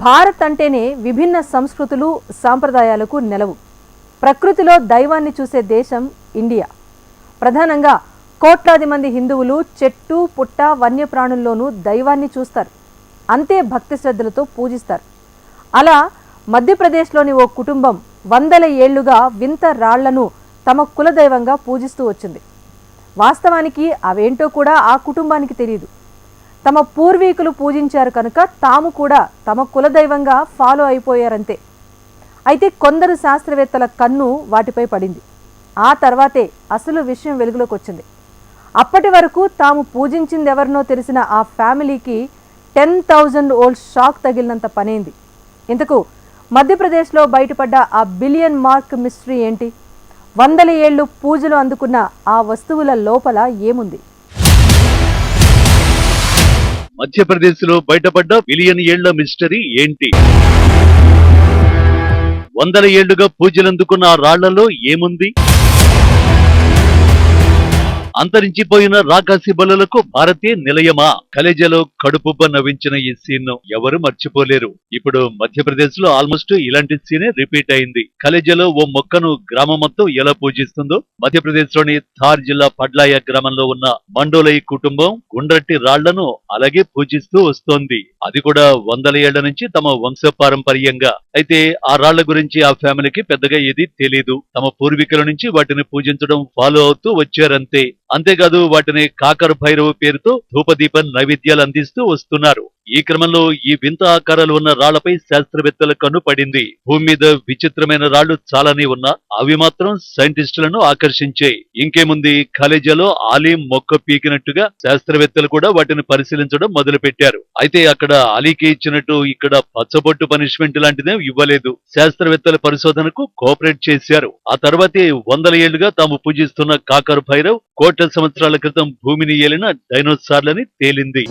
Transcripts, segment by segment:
భారత్ అంటేనే విభిన్న సంస్కృతులు సాంప్రదాయాలకు నెలవు. ప్రకృతిలో దైవాన్ని చూసే దేశం ఇండియా. ప్రధానంగా కోట్లాది మంది హిందువులు చెట్టు పుట్ట వన్యప్రాణుల్లోనూ దైవాన్ని చూస్తారు. అంతే భక్తి శ్రద్ధలతో పూజిస్తారు. అలా మధ్యప్రదేశ్లోని ఓ కుటుంబం వందల ఏళ్లుగా వింత రాళ్లను తమ కులదైవంగా పూజిస్తూ వచ్చింది. వాస్తవానికి అవేంటో కూడా ఆ కుటుంబానికి తెలియదు. తమ పూర్వీకులు పూజించారు కనుక తాము కూడా తమ కులదైవంగా ఫాలో అయిపోయారంతే. అయితే కొందరు శాస్త్రవేత్తల కన్ను వాటిపై పడింది. ఆ తర్వాతే అసలు విషయం వెలుగులోకి వచ్చింది. అప్పటి వరకు తాము పూజించింది ఎవరినో తెలిసిన ఆ ఫ్యామిలీకి 10,000 ఓల్డ్ షాక్ తగిలినంత పనైంది. ఇంతకు మధ్యప్రదేశ్లో బయటపడ్డ ఆ బిలియన్ మార్క్ మిస్టరీ ఏంటి? వందల ఏళ్లు పూజలు అందుకున్న ఆ వస్తువుల లోపల ఏముంది? మధ్యప్రదేశ్ లో బయటపడ్డ బిలియన్ ఏళ్ల మిస్టరీ ఏంటి? వందల ఏళ్లుగా పూజలందుకున్న ఆ రాళ్లలో ఏముంది? అంతరించిపోయిన రాకాసి బలులకు భారతే నిలయమా? కలేజలో కడుపుబ్బ నవ్వించిన ఈ సీన్ ఎవరు మర్చిపోలేరు. ఇప్పుడు మధ్యప్రదేశ్ లో ఆల్మోస్ట్ ఇలాంటి సీనే రిపీట్ అయింది. కలేజలో ఓ మొక్కను గ్రామం మొత్తం ఎలా పూజిస్తుందో మధ్యప్రదేశ్ లోని థార్ జిల్లా పడ్లాయ గ్రామంలో ఉన్న మండోలై కుటుంబం గుండ్రటి రాళ్లను అలాగే పూజిస్తూ వస్తోంది. అది కూడా వందల ఏళ్ల నుంచి తమ వంశపారంపర్యంగా. అయితే ఆ రాళ్ల గురించి ఆ ఫ్యామిలీకి పెద్దగా ఏది తెలీదు. తమ పూర్వీకుల నుంచి వాటిని పూజించడం ఫాలో అవుతూ వచ్చారంతే. అంతేకాదు వాటిని కాకర భైరవ పేరుతో ధూపదీప నైవేద్యాలు అందిస్తూ వస్తున్నారు. ఈ క్రమంలో ఈ వింత ఆకారాలు ఉన్న రాళ్లపై శాస్త్రవేత్తల కన్ను పడింది. భూమి మీద విచిత్రమైన రాళ్లు చాలానే ఉన్నా అవి మాత్రం సైంటిస్టులను ఆకర్షించాయి. ఇంకేముంది, కాలేజీలో ఆలీం మొక్క పీకినట్టుగా శాస్త్రవేత్తలు కూడా వాటిని పరిశీలించడం మొదలు పెట్టారు. అయితే అక్కడ అలీకి ఇచ్చినట్టు ఇక్కడ పచ్చబొట్టు పనిష్మెంట్ లాంటిదే ఇవ్వలేదు. శాస్త్రవేత్తల పరిశోధనకు కోఆపరేట్ చేశారు. ఆ తర్వాతే వందల ఏళ్లుగా తాము పూజిస్తున్న కాకర భైరవ్ కోట్ల సంవత్సరాల క్రితం భూమిని ఏలిన డైనోసార్లని తేలింది.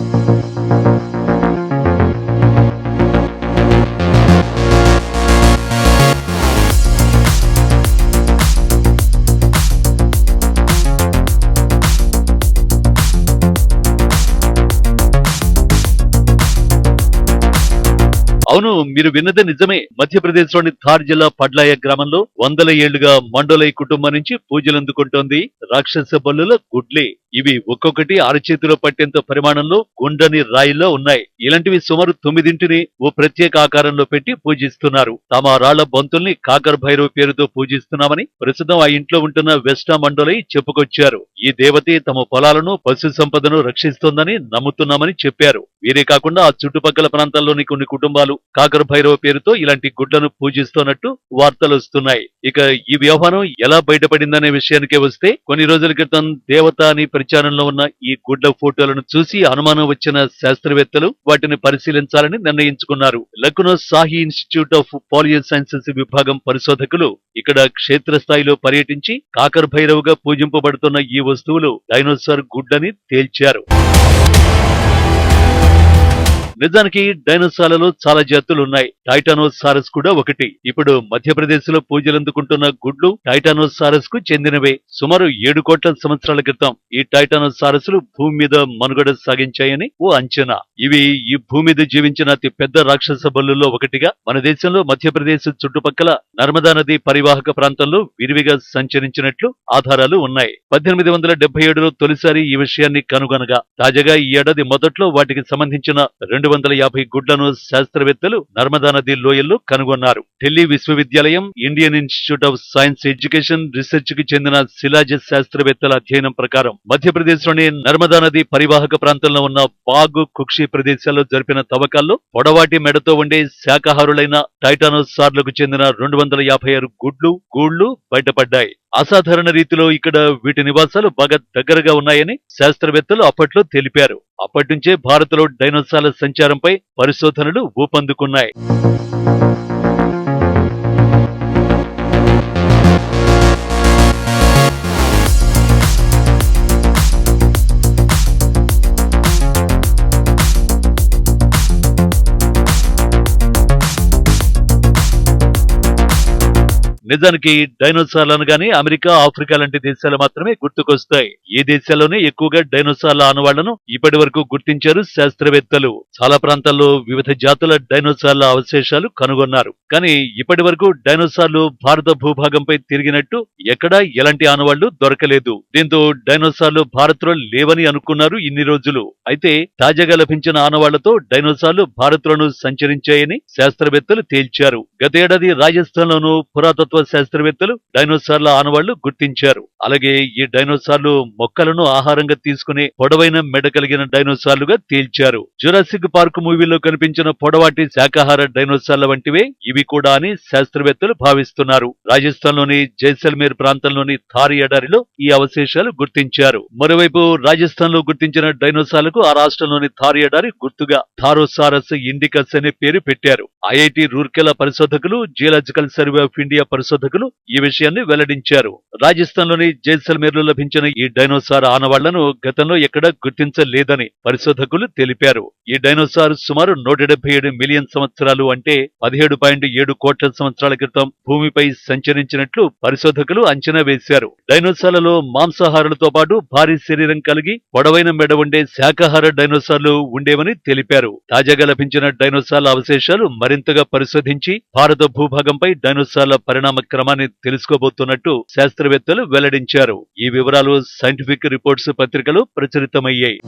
అవును, మీరు విన్నదే నిజమే. మధ్యప్రదేశ్ లోని థార్ జిల్లా పడ్లాయ గ్రామంలో వందల ఏళ్లుగా మండోలై కుటుంబం నుంచి పూజలందుకుంటోంది రాక్షస బల్లుల గుడ్లే. ఇవి ఒక్కొక్కటి అరచేతిలో పట్టేంత పరిమాణంలో గుండని రాయిలో ఉన్నాయి. ఇలాంటివి సుమారు 9 ఓ ప్రత్యేక ఆకారంలో పెట్టి పూజిస్తున్నారు. తమ రాళ్ల బంతుల్ని కాకర భైరవ పేరుతో పూజిస్తున్నామని ప్రస్తుతం ఆ ఇంట్లో ఉంటున్న వెస్టా మండోలై చెప్పుకొచ్చారు. ఈ దేవతే తమ పొలాలను పశు సంపదను రక్షిస్తోందని నమ్ముతున్నామని చెప్పారు. వీరే కాకుండా ఆ చుట్టుపక్కల ప్రాంతాల్లోని కొన్ని కుటుంబాలు కాకర భైరవ పేరుతో ఇలాంటి గుడ్లను పూజిస్తున్నట్టు వార్తలు వస్తున్నాయి. ఇక ఈ వ్యవహారం ఎలా బయటపడిందనే విషయానికే వస్తే, కొన్ని రోజుల క్రితం దేవత అని ప్రచారంలో ఉన్న ఈ గుడ్ల ఫోటోలను చూసి అనుమానం వచ్చిన శాస్త్రవేత్తలు వాటిని పరిశీలించాలని నిర్ణయించుకున్నారు. Lucknow Sahni institute of palaeosciences విభాగం పరిశోధకులు ఇక్కడ క్షేత్రస్థాయిలో పర్యటించి కాకర భైరవగా పూజింపబడుతున్న ఈ వస్తువులు డైనోసార్ గుడ్లని తేల్చారు. నిజానికి డైనోసార్లలో చాలా జాతులు ఉన్నాయి. టైటానోసారస్ కూడా ఒకటి. ఇప్పుడు మధ్యప్రదేశ్ లో పూజలందుకుంటున్న గుడ్లు టైటానోసారస్ కు చెందినవే. సుమారు 7 కోట్ల సంవత్సరాల క్రితం ఈ టైటానోసారస్లు భూమి మీద మనుగడ సాగించాయని ఓ అంచనా. ఇవి ఈ భూమి మీద జీవించిన అతి పెద్ద రాక్షస బల్లుల్లో ఒకటిగా మన దేశంలో మధ్యప్రదేశ్ చుట్టుపక్కల నర్మదా నది పరివాహక ప్రాంతంలో విరివిగా సంచరించినట్లు ఆధారాలు ఉన్నాయి. 1877లో తొలిసారి ఈ విషయాన్ని కనుగొనగా తాజాగా ఈ ఏడాది మొదట్లో వాటికి సంబంధించిన 250 గుడ్లను శాస్త్రవేత్తలు నర్మదా నది లోయల్లో కనుగొన్నారు. ఢిల్లీ విశ్వవిద్యాలయం, Indian institute of science education research కి చెందిన శిలాజ శాస్త్రవేత్తల అధ్యయనం ప్రకారం మధ్యప్రదేశ్ లోని నర్మదా నది పరివాహక ప్రాంతంలో ఉన్న బాగ్, కుక్షి ప్రదేశాల్లో జరిపిన తవ్వకాల్లో పొడవాటి మెడతో ఉండే శాకాహారులైన టైటానోసార్లకు చెందిన 256 గూళ్లు బయటపడ్డాయి. అసాధారణ రీతిలో ఇక్కడ వీటి నివాసాలు బాగా దగ్గరగా ఉన్నాయని శాస్త్రవేత్తలు అప్పట్లో తెలిపారు. అప్పటి నుంచే భారత్లో డైనోసార్ల సంచారంపై పరిశోధనలు ఊపందుకున్నాయి. నిజానికి డైనోసార్లు అనగానే అమెరికా, ఆఫ్రికా లాంటి దేశాలు మాత్రమే గుర్తుకొస్తాయి. ఈ దేశాల్లోనే ఎక్కువగా డైనోసార్ల ఆనవాళ్లను ఇప్పటి వరకు గుర్తించారు శాస్త్రవేత్తలు. చాలా ప్రాంతాల్లో వివిధ జాతుల డైనోసార్ల అవశేషాలు కనుగొన్నారు. కానీ ఇప్పటి వరకు డైనోసార్లు భారత భూభాగంపై తిరిగినట్టు ఎక్కడా ఎలాంటి ఆనవాళ్లు దొరకలేదు. దీంతో డైనోసార్లు భారత్ లో లేవని అనుకున్నారు ఇన్ని రోజులు. అయితే తాజాగా లభించిన ఆనవాళ్లతో డైనోసార్లు భారత్ లోను సంచరించాయని శాస్త్రవేత్తలు తేల్చారు. గత ఏడాది రాజస్థాన్ లోను పురాతత్వ శాస్త్రవేత్తలు డైనోసార్ల ఆనవాళ్లు గుర్తించారు. అలాగే ఈ డైనోసార్లు మొక్కలను ఆహారంగా తీసుకునే పొడవైన మెడ కలిగిన డైనోసార్లుగా తేల్చారు. జురాసిక్ పార్క్ మూవీలో కనిపించిన పొడవాటి శాకాహార డైనోసార్ల వంటివే ఇవి కూడా అని శాస్త్రవేత్తలు భావిస్తున్నారు. రాజస్థాన్ లోని జైసల్మేర్ ప్రాంతంలోని థార్ ఎడారిలో ఈ అవశేషాలు గుర్తించారు. మరోవైపు రాజస్థాన్ లో గుర్తించిన డైనోసార్లకు ఆ రాష్ట్రంలోని థార్ ఎడారి గుర్తుగా థారోసారస్ ఇండికస్ అనే పేరు పెట్టారు. ఐఐటి రూర్కెలా పరిశోధకులు, జియోలాజికల్ సర్వే ఆఫ్ ఇండియా పరిశోధకులు ఈ విషయాన్ని వెల్లడించారు. రాజస్థాన్ లోని జైసల్మేర్ లో లభించిన ఈ డైనోసార్ ఆనవాళ్లను గతంలో ఎక్కడా గుర్తించలేదని పరిశోధకులు తెలిపారు. ఈ డైనోసార్ సుమారు 177 మిలియన్ సంవత్సరాలు అంటే 17.7 కోట్ల సంవత్సరాల క్రితం భూమిపై సంచరించినట్లు పరిశోధకులు అంచనా వేశారు. డైనోసార్లలో మాంసాహారులతో పాటు భారీ శరీరం కలిగి పొడవైన మెడ ఉండే శాకాహార డైనోసార్లు ఉండేవని తెలిపారు. తాజాగా లభించిన డైనోసార్ల అవశేషాలు మరింతగా పరిశోధించి భారత భూభాగంపై డైనోసార్ల పరిణామ క్రమాన్ని తెలుసుకోబోతున్నట్టు శాస్త్రవేత్తలు వెల్లడించారు. ఈ వివరాలు సైంటిఫిక్ రిపోర్ట్స్ పత్రికలో ప్రచురితమయ్యాయి.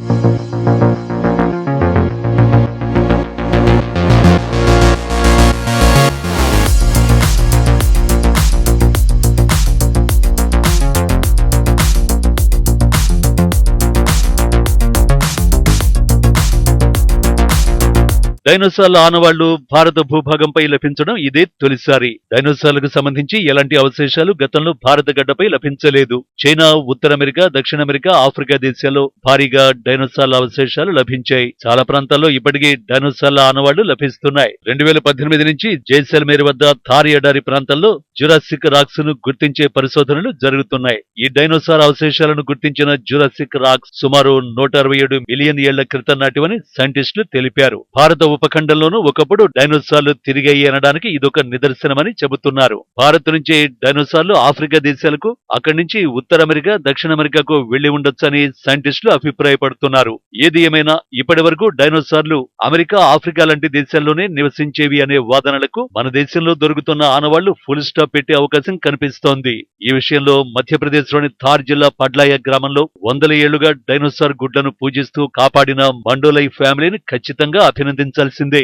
డైనోసార్ల ఆనవాళ్లు భారత భూభాగంపై లభించడం ఇదే తొలిసారి. డైనోసార్లకు సంబంధించి ఎలాంటి అవశేషాలు గతంలో భారత గడ్డపై లభించలేదు. చైనా, ఉత్తర అమెరికా, దక్షిణ అమెరికా, ఆఫ్రికా దేశాల్లో భారీగా డైనోసార్ల అవశేషాలు లభించాయి. చాలా ప్రాంతాల్లో ఇప్పటికీ డైనోసార్ల ఆనవాళ్లు లభిస్తున్నాయి. 2018 నుంచి జైసల్మేర్ వద్ద థార్ ఎడారి ప్రాంతంలో జురాసిక్ రాక్స్ ను గుర్తించే పరిశోధనలు జరుగుతున్నాయి. ఈ డైనోసార్ అవశేషాలను గుర్తించిన జురాసిక్ రాక్స్ సుమారు 167 మిలియన్ ఏళ్ల క్రితం నాటివని సైంటిస్టులు తెలిపారు. భారత ఉపఖండంలోనూ ఒకప్పుడు డైనోసార్లు తిరిగాయి అనడానికి ఇదొక నిదర్శనమని చెబుతున్నారు. భారత్ నుంచి డైనోసార్లు ఆఫ్రికా దేశాలకు, అక్కడి నుంచి ఉత్తర అమెరికా, దక్షిణ అమెరికాకు వెళ్లి ఉండొచ్చని సైంటిస్టులు అభిప్రాయపడుతున్నారు. ఏది ఏమైనా ఇప్పటి వరకు డైనోసార్లు అమెరికా, ఆఫ్రికా లాంటి దేశాల్లోనే నివసించేవి అనే వాదనలకు మన దేశంలో దొరుకుతున్న ఆనవాళ్లు ఫుల్ స్టాప్ పెట్టే అవకాశం కనిపిస్తోంది. ఈ విషయంలో మధ్యప్రదేశ్ లోని థార్ జిల్లా పడ్లాయ గ్రామంలో 100 ఏళ్లుగా డైనోసార్ గుడ్లను పూజిస్తూ కాపాడిన మండోలై ఫ్యామిలీని ఖచ్చితంగా అభినందించాల్సిందే.